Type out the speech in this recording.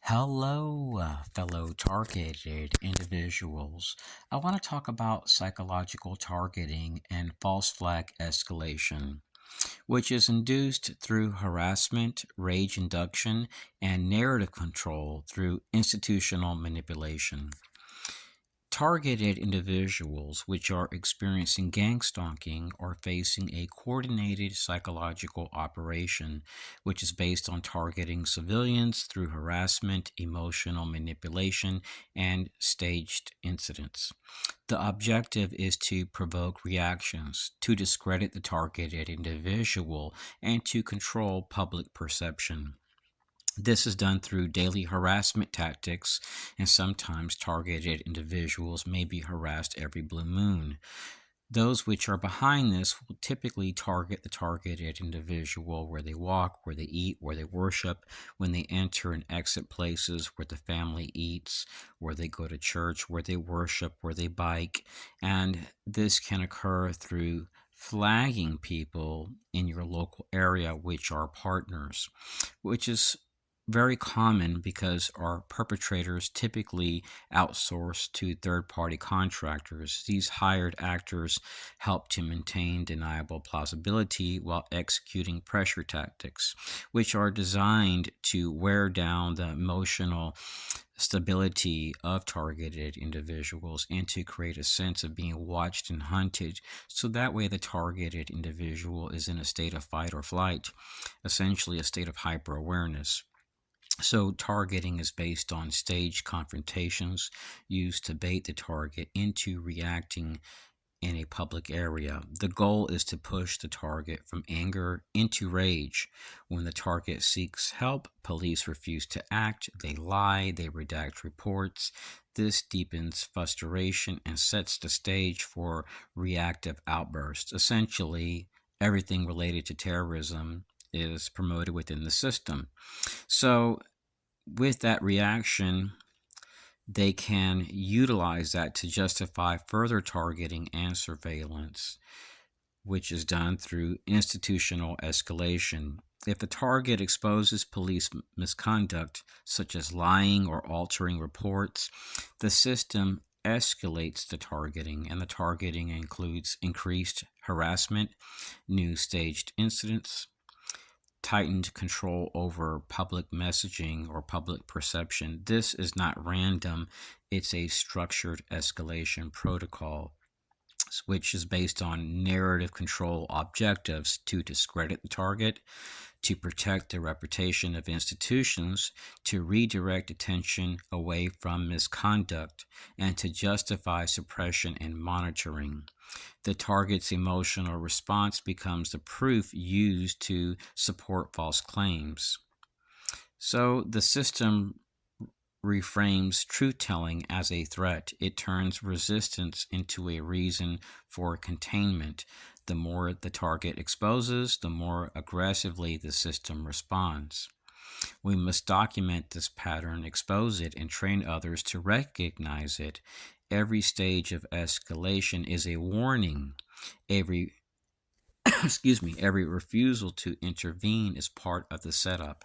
Hello, fellow targeted individuals. I want to talk about psychological targeting and false flag escalation, which is induced through harassment, rage induction, and narrative control through institutional manipulation. Targeted individuals which are experiencing gang stalking are facing a coordinated psychological operation which is based on targeting civilians through harassment, emotional manipulation, and staged incidents. The objective is to provoke reactions, to discredit the targeted individual, and to control public perception. This is done through daily harassment tactics, and sometimes targeted individuals may be harassed every blue moon. Those which are behind this will typically target the targeted individual where they walk, where they eat, where they worship, when they enter and exit places where the family eats, where they go to church, where they worship, where they bike. And this can occur through flagging people in your local area which are partners, which is very common because our perpetrators typically outsource to third-party contractors. These hired actors help to maintain deniable plausibility while executing pressure tactics, which are designed to wear down the emotional stability of targeted individuals and to create a sense of being watched and hunted. So that way the targeted individual is in a state of fight or flight, essentially a state of hyper awareness. So targeting is based on staged confrontations used to bait the target into reacting in a public area. The goal is to push the target from anger into rage. When the target seeks help, police refuse to act, they lie, they redact reports. This deepens frustration and sets the stage for reactive outbursts. Essentially, everything related to terrorism is promoted within the system. So, with that reaction, they can utilize that to justify further targeting and surveillance, which is done through institutional escalation. If the target exposes police misconduct, such as lying or altering reports, the system escalates the targeting, and the targeting includes increased harassment, new staged incidents, tightened control over public messaging or public perception. This is not random, it's a structured escalation protocol, which is based on narrative control objectives to discredit the target, to protect the reputation of institutions, to redirect attention away from misconduct, and to justify suppression and monitoring. The target's emotional response becomes the proof used to support false claims. So the system reframes truth-telling as a threat. It turns resistance into a reason for containment. The more the target exposes, the more aggressively the system responds. We must document this pattern, expose it, and train others to recognize it. Every stage of escalation is a warning. Every every refusal to intervene is part of the setup.